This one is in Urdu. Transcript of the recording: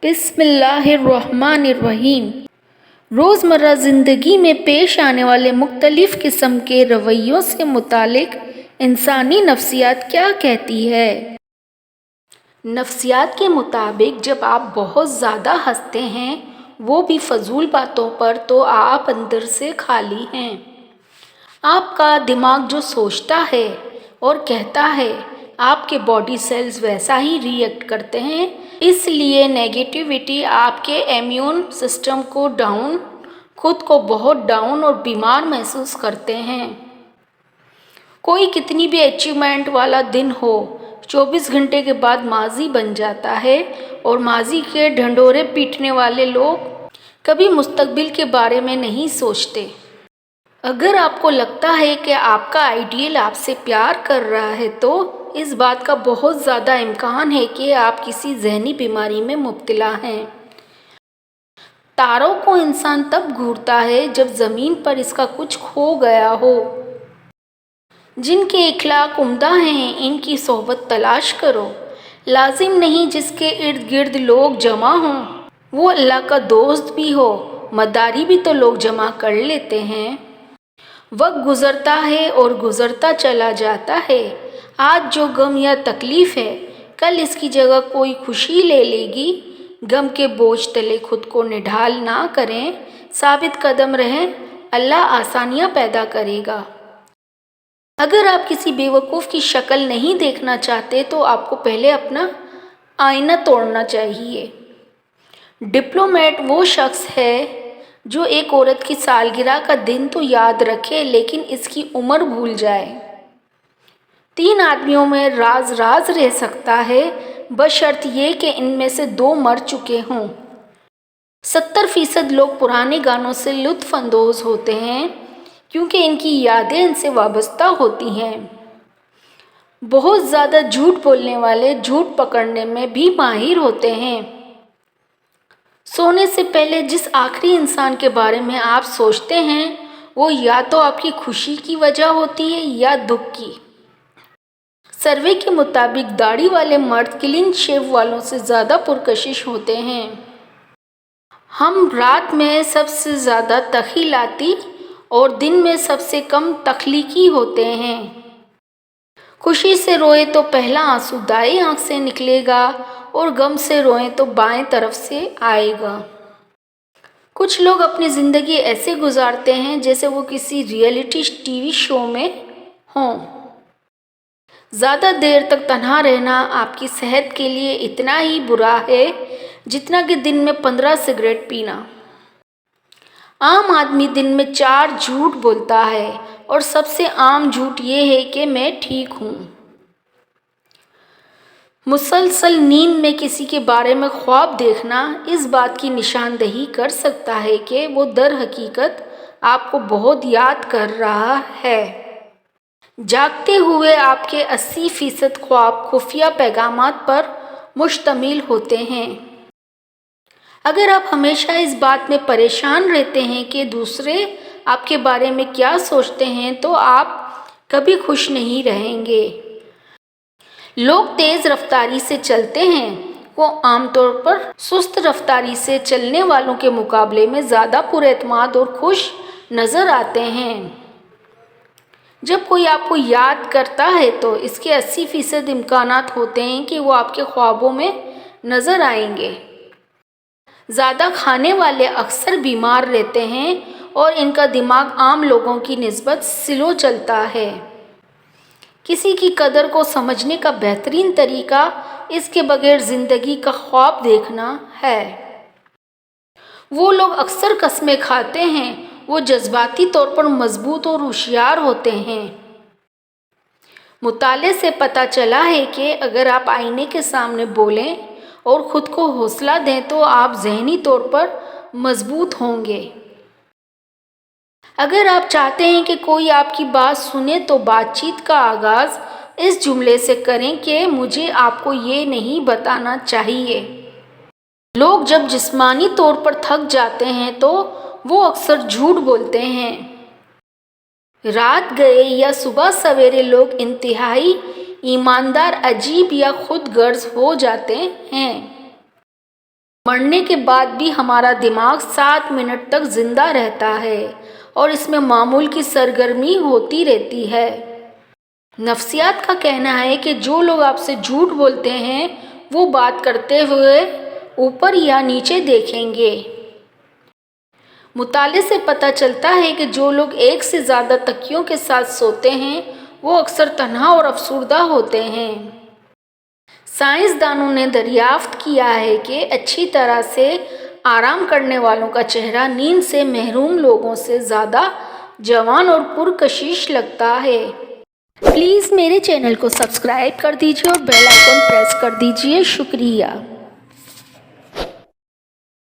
بسم اللہ الرحمن الرحیم۔ روزمرہ زندگی میں پیش آنے والے مختلف قسم کے رویوں سے متعلق انسانی نفسیات کیا کہتی ہے؟ نفسیات کے مطابق جب آپ بہت زیادہ ہنستے ہیں، وہ بھی فضول باتوں پر، تو آپ اندر سے خالی ہیں۔ آپ کا دماغ جو سوچتا ہے اور کہتا ہے، آپ کے باڈی سیلز ویسا ہی ری ایکٹ کرتے ہیں۔ اس لیے نیگیٹیوٹی آپ کے امیون سسٹم کو خود کو بہت ڈاؤن اور بیمار محسوس کرتے ہیں۔ کوئی کتنی بھی اچیومنٹ والا دن ہو، 24 گھنٹے کے بعد ماضی بن جاتا ہے، اور ماضی کے ڈھنڈورے پیٹنے والے لوگ کبھی مستقبل کے بارے میں نہیں سوچتے۔ اگر آپ کو لگتا ہے کہ آپ کا آئیڈیل آپ سے پیار کر رہا ہے، تو اس بات کا بہت زیادہ امکان ہے کہ آپ کسی ذہنی بیماری میں مبتلا ہیں۔ تاروں کو انسان تب گھورتا ہے جب زمین پر اس کا کچھ کھو گیا ہو۔ جن کے اخلاق عمدہ ہیں، ان کی صحبت تلاش کرو۔ لازم نہیں جس کے ارد گرد لوگ جمع ہوں، وہ اللہ کا دوست بھی ہو۔ مداری بھی تو لوگ جمع کر لیتے ہیں۔ وقت گزرتا ہے اور گزرتا چلا جاتا ہے۔ آج جو غم یا تکلیف ہے، کل اس کی جگہ کوئی خوشی لے لے گی۔ غم کے بوجھ تلے خود کو نڈھال نہ کریں، ثابت قدم رہیں، اللہ آسانیاں پیدا کرے گا۔ اگر آپ کسی بے وقوف کی شکل نہیں دیکھنا چاہتے، تو آپ کو پہلے اپنا آئینہ توڑنا چاہیے۔ ڈپلومیٹ وہ شخص ہے جو ایک عورت کی سالگرہ کا دن تو یاد رکھے، لیکن اس کی عمر بھول جائے۔ 3 آدمیوں میں راز رہ سکتا ہے، بشرط یہ کہ ان میں سے 2 مر چکے ہوں۔ 70% لوگ پرانے گانوں سے لطف اندوز ہوتے ہیں، کیونکہ ان کی یادیں ان سے وابستہ ہوتی ہیں۔ بہت زیادہ جھوٹ بولنے والے جھوٹ پکڑنے میں بھی ماہر ہوتے ہیں۔ سونے سے پہلے جس آخری انسان کے بارے میں آپ سوچتے ہیں، وہ یا تو آپ کی خوشی کی وجہ ہوتی ہے یا دکھ کی۔ سروے کے مطابق داڑھی والے مرد کلین شیو والوں سے زیادہ پرکشش ہوتے ہیں۔ ہم رات میں سب سے زیادہ تخیلاتی اور دن میں سب سے کم تخلیقی ہوتے ہیں۔ خوشی سے روئے تو پہلا آنسو دائیں آنکھ سے نکلے گا، اور غم سے روئے تو بائیں طرف سے آئے گا۔ کچھ لوگ اپنی زندگی ایسے گزارتے ہیں جیسے وہ کسی ریئلٹی ٹی وی شو میں ہوں۔ زیادہ دیر تک تنہا رہنا آپ کی صحت کے لیے اتنا ہی برا ہے جتنا کہ دن میں 15 سگریٹ پینا۔ عام آدمی دن میں 4 جھوٹ بولتا ہے، اور سب سے عام جھوٹ یہ ہے کہ میں ٹھیک ہوں۔ مسلسل نیند میں کسی کے بارے میں خواب دیکھنا اس بات کی نشاندہی کر سکتا ہے کہ وہ در حقیقت آپ کو بہت یاد کر رہا ہے۔ جاگتے ہوئے آپ کے 80% خواب خفیہ پیغامات پر مشتمل ہوتے ہیں۔ اگر آپ ہمیشہ اس بات میں پریشان رہتے ہیں کہ دوسرے آپ کے بارے میں کیا سوچتے ہیں، تو آپ کبھی خوش نہیں رہیں گے۔ لوگ تیز رفتاری سے چلتے ہیں، وہ عام طور پر سست رفتاری سے چلنے والوں کے مقابلے میں زیادہ پر اعتماد اور خوش نظر آتے ہیں۔ جب کوئی آپ کو یاد کرتا ہے، تو اس کے 80% امکانات ہوتے ہیں کہ وہ آپ کے خوابوں میں نظر آئیں گے۔ زیادہ کھانے والے اکثر بیمار رہتے ہیں، اور ان کا دماغ عام لوگوں کی نسبت سلو چلتا ہے۔ کسی کی قدر کو سمجھنے کا بہترین طریقہ اس کے بغیر زندگی کا خواب دیکھنا ہے۔ وہ لوگ اکثر قسمیں کھاتے ہیں، وہ جذباتی طور پر مضبوط اور ہوشیار ہوتے ہیں۔ مطالعے سے پتہ چلا ہے کہ اگر آپ آئینے کے سامنے بولیں اور خود کو حوصلہ دیں، تو آپ ذہنی طور پر مضبوط ہوں گے۔ اگر آپ چاہتے ہیں کہ کوئی آپ کی بات سنے، تو بات چیت کا آغاز اس جملے سے کریں کہ مجھے آپ کو یہ نہیں بتانا چاہیے۔ لوگ جب جسمانی طور پر تھک جاتے ہیں، تو وہ اکثر جھوٹ بولتے ہیں۔ رات گئے یا صبح سویرے لوگ انتہائی ایماندار، عجیب یا خود غرض ہو جاتے ہیں۔ مرنے کے بعد بھی ہمارا دماغ 7 منٹ تک زندہ رہتا ہے اور اس میں معمول کی سرگرمی ہوتی رہتی ہے۔ نفسیات کا کہنا ہے کہ جو لوگ آپ سے جھوٹ بولتے ہیں وہ بات کرتے ہوئے اوپر یا نیچے دیکھیں گے۔ مطالعے سے پتہ چلتا ہے کہ جو لوگ ایک سے زیادہ تکیوں کے ساتھ سوتے ہیں وہ اکثر تنہا اور افسردہ ہوتے ہیں۔ سائنسدانوں نے دریافت کیا ہے کہ اچھی طرح سے آرام کرنے والوں کا چہرہ نیند سے محروم لوگوں سے زیادہ جوان اور پرکشش لگتا ہے۔ پلیز میرے چینل کو سبسکرائب کر دیجیے اور بیل آئیکن پریس کر دیجیے۔ شکریہ۔